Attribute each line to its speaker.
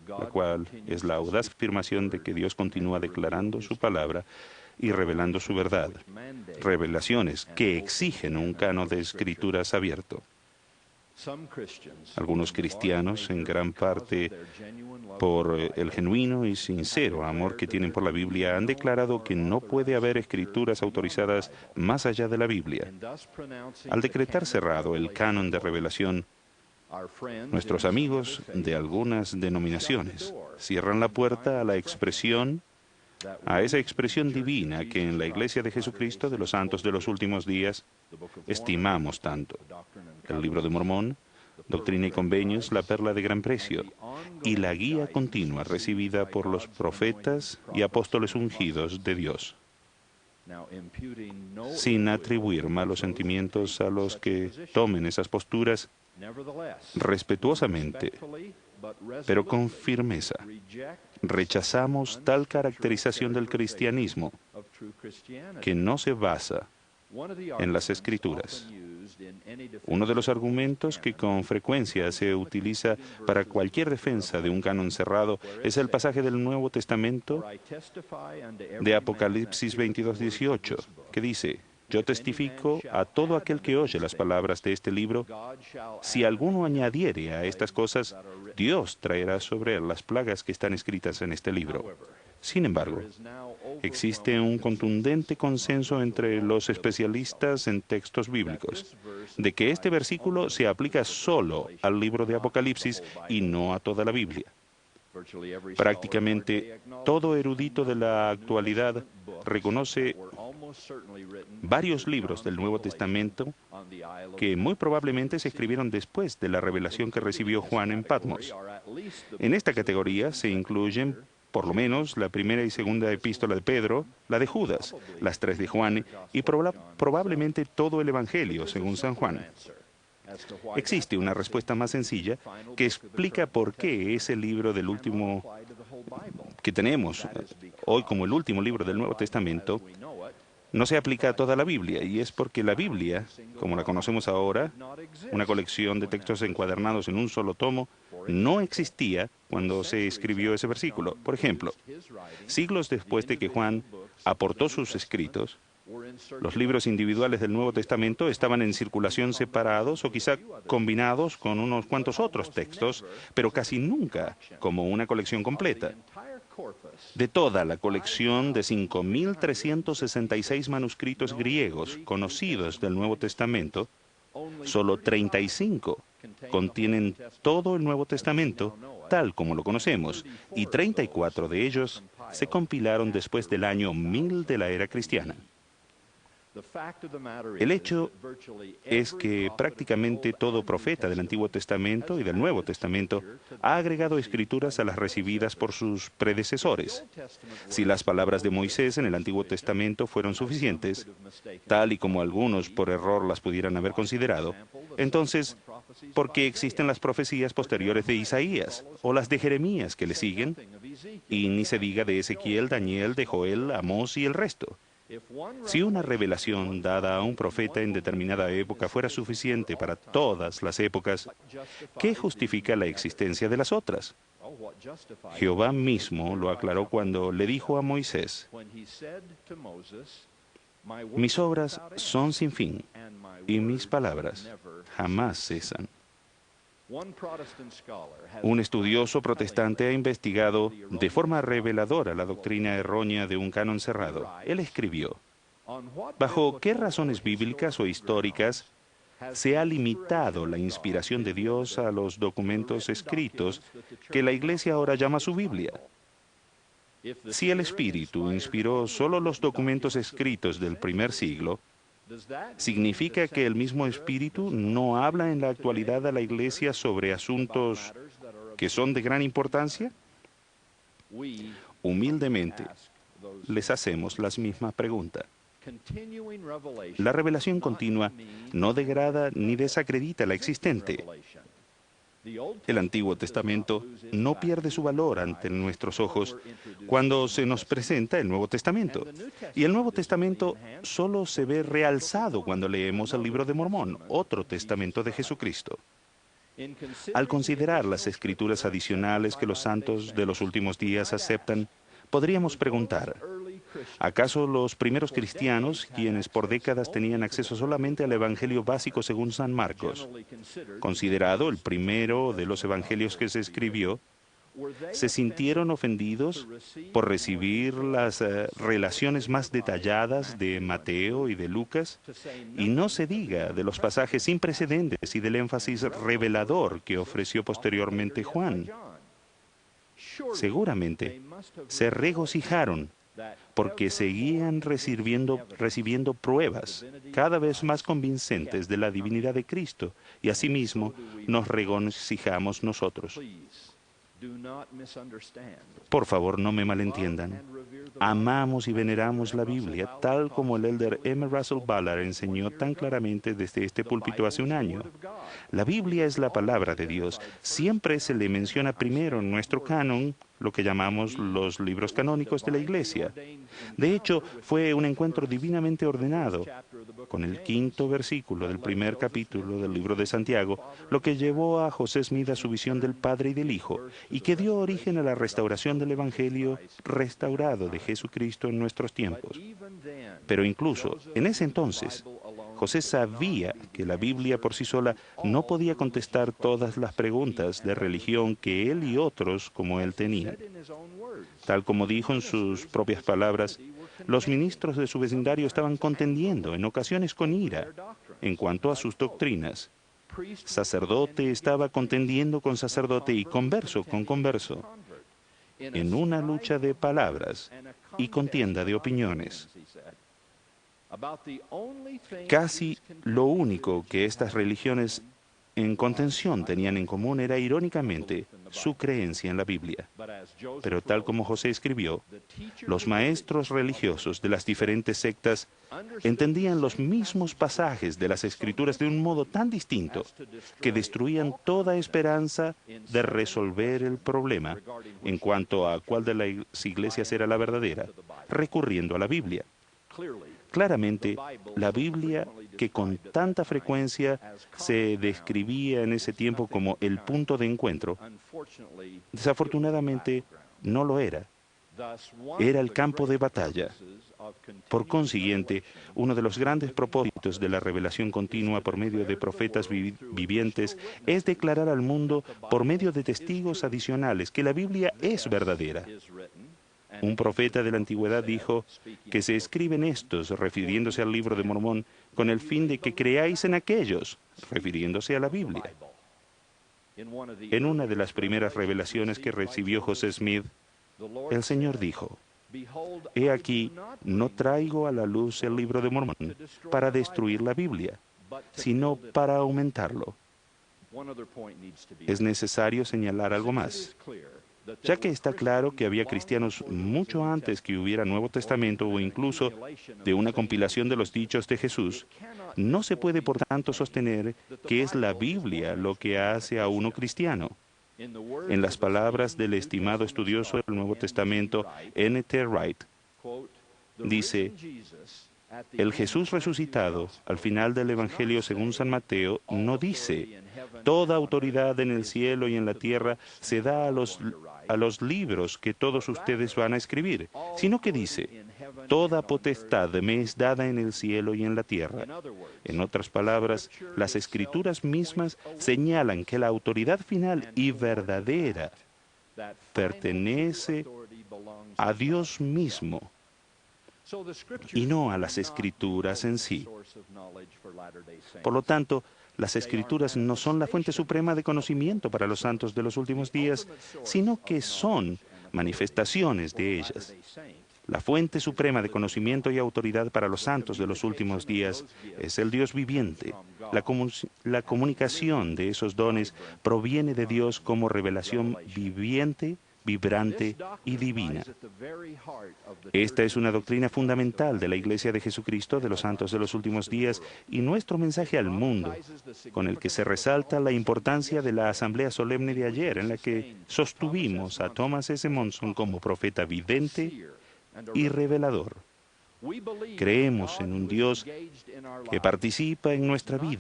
Speaker 1: la cual es la audaz afirmación de que Dios continúa declarando su palabra y revelando su verdad. Revelaciones que exigen un canon de escrituras abierto. Algunos cristianos, en gran parte por el genuino y sincero amor que tienen por la Biblia, han declarado que no puede haber escrituras autorizadas más allá de la Biblia. Al decretar cerrado el canon de revelación, nuestros amigos de algunas denominaciones cierran la puerta a esa expresión divina que en la Iglesia de Jesucristo de los Santos de los Últimos Días estimamos tanto. El Libro de Mormón, Doctrina y Convenios, la perla de gran precio, y la guía continua recibida por los profetas y apóstoles ungidos de Dios. Sin atribuir malos sentimientos a los que tomen esas posturas, respetuosamente, pero con firmeza, rechazamos tal caracterización del cristianismo que no se basa en las Escrituras. Uno de los argumentos que con frecuencia se utiliza para cualquier defensa de un canon cerrado es el pasaje del Nuevo Testamento de Apocalipsis 22:18, que dice: yo testifico a todo aquel que oye las palabras de este libro, si alguno añadiere a estas cosas, Dios traerá sobre él las plagas que están escritas en este libro. Sin embargo, existe un contundente consenso entre los especialistas en textos bíblicos de que este versículo se aplica solo al libro de Apocalipsis y no a toda la Biblia. Prácticamente todo erudito de la actualidad reconoce varios libros del Nuevo Testamento que muy probablemente se escribieron después de la revelación que recibió Juan en Patmos. En esta categoría se incluyen por lo menos la primera y segunda epístola de Pedro, la de Judas, las 3 de Juan y probablemente todo el Evangelio según San Juan. Existe una respuesta más sencilla que explica por qué ese libro del último que tenemos hoy como el último libro del Nuevo Testamento no se aplica a toda la Biblia, y es porque la Biblia, como la conocemos ahora, una colección de textos encuadernados en un solo tomo, no existía cuando se escribió ese versículo. Por ejemplo, siglos después de que Juan aportó sus escritos, los libros individuales del Nuevo Testamento estaban en circulación separados o quizá combinados con unos cuantos otros textos, pero casi nunca como una colección completa. De toda la colección de 5.366 manuscritos griegos conocidos del Nuevo Testamento, solo 35 contienen todo el Nuevo Testamento tal como lo conocemos, y 34 de ellos se compilaron después del año 1000 de la era cristiana. El hecho es que prácticamente todo profeta del Antiguo Testamento y del Nuevo Testamento ha agregado escrituras a las recibidas por sus predecesores. Si las palabras de Moisés en el Antiguo Testamento fueron suficientes, tal y como algunos por error las pudieran haber considerado, entonces, ¿por qué existen las profecías posteriores de Isaías o las de Jeremías que le siguen? Y ni se diga de Ezequiel, Daniel, de Joel, Amós y el resto. Si una revelación dada a un profeta en determinada época fuera suficiente para todas las épocas, ¿qué justifica la existencia de las otras? Jehová mismo lo aclaró cuando le dijo a Moisés: mis obras son sin fin y mis palabras jamás cesan. Un estudioso protestante ha investigado de forma reveladora la doctrina errónea de un canon cerrado. Él escribió: ¿bajo qué razones bíblicas o históricas se ha limitado la inspiración de Dios a los documentos escritos que la Iglesia ahora llama su Biblia? Si el Espíritu inspiró solo los documentos escritos del primer siglo, ¿significa que el mismo Espíritu no habla en la actualidad a la Iglesia sobre asuntos que son de gran importancia? Humildemente, les hacemos la misma pregunta. La revelación continua no degrada ni desacredita la existente. El Antiguo Testamento no pierde su valor ante nuestros ojos cuando se nos presenta el Nuevo Testamento. Y el Nuevo Testamento solo se ve realzado cuando leemos el Libro de Mormón, otro testamento de Jesucristo. Al considerar las escrituras adicionales que los santos de los últimos días aceptan, podríamos preguntar, ¿acaso los primeros cristianos, quienes por décadas tenían acceso solamente al Evangelio básico según San Marcos, considerado el primero de los evangelios que se escribió, se sintieron ofendidos por recibir las relaciones más detalladas de Mateo y de Lucas? Y no se diga de los pasajes sin precedentes y del énfasis revelador que ofreció posteriormente Juan. Seguramente se regocijaron porque seguían recibiendo pruebas cada vez más convincentes de la divinidad de Cristo, y asimismo nos regocijamos nosotros. Por favor, no me malentiendan. Amamos y veneramos la Biblia, tal como el elder M. Russell Ballard enseñó tan claramente desde este púlpito hace un año. La Biblia es la palabra de Dios. Siempre se le menciona primero en nuestro canon lo que llamamos los libros canónicos de la Iglesia. De hecho, fue un encuentro divinamente ordenado con el 5º versículo del primer capítulo del libro de Santiago, lo que llevó a José Smith a su visión del Padre y del Hijo, y que dio origen a la restauración del Evangelio restaurado de Jesucristo en nuestros tiempos. Pero incluso en ese entonces, José sabía que la Biblia por sí sola no podía contestar todas las preguntas de religión que él y otros como él tenían. Tal como dijo en sus propias palabras, los ministros de su vecindario estaban contendiendo, en ocasiones con ira, en cuanto a sus doctrinas. Sacerdote estaba contendiendo con sacerdote y converso con converso, en una lucha de palabras y contienda de opiniones. Casi lo único que estas religiones en contención tenían en común era, irónicamente, su creencia en la Biblia. Pero tal como José escribió, los maestros religiosos de las diferentes sectas entendían los mismos pasajes de las Escrituras de un modo tan distinto que destruían toda esperanza de resolver el problema en cuanto a cuál de las iglesias era la verdadera, recurriendo a la Biblia. Claramente, la Biblia, que con tanta frecuencia se describía en ese tiempo como el punto de encuentro, desafortunadamente no lo era. Era el campo de batalla. Por consiguiente, uno de los grandes propósitos de la revelación continua por medio de profetas vivientes es declarar al mundo, por medio de testigos adicionales, que la Biblia es verdadera. Un profeta de la antigüedad dijo que se escriben estos, refiriéndose al libro de Mormón, con el fin de que creáis en aquellos, refiriéndose a la Biblia. En una de las primeras revelaciones que recibió José Smith, el Señor dijo, «He aquí, no traigo a la luz el libro de Mormón para destruir la Biblia, sino para aumentarlo». Es necesario señalar algo más. Ya que está claro que había cristianos mucho antes que hubiera Nuevo Testamento o incluso de una compilación de los dichos de Jesús, no se puede por tanto sostener que es la Biblia lo que hace a uno cristiano. En las palabras del estimado estudioso del Nuevo Testamento, N. T. Wright, dice, el Jesús resucitado, al final del Evangelio según San Mateo, no dice, toda autoridad en el cielo y en la tierra se da a los libros que todos ustedes van a escribir, sino que dice, toda potestad me es dada en el cielo y en la tierra. En otras palabras, las Escrituras mismas señalan que la autoridad final y verdadera pertenece a Dios mismo y no a las Escrituras en sí. Por lo tanto, las Escrituras no son la fuente suprema de conocimiento para los santos de los últimos días, sino que son manifestaciones de ellas. La fuente suprema de conocimiento y autoridad para los santos de los últimos días es el Dios viviente. La comunicación de esos dones proviene de Dios como revelación viviente, vibrante y divina. Esta es una doctrina fundamental de la Iglesia de Jesucristo de los santos de los últimos días y nuestro mensaje al mundo, con el que se resalta la importancia de la asamblea solemne de ayer, en la que sostuvimos a Thomas S. Monson como profeta vidente y revelador. Creemos en un Dios que participa en nuestra vida,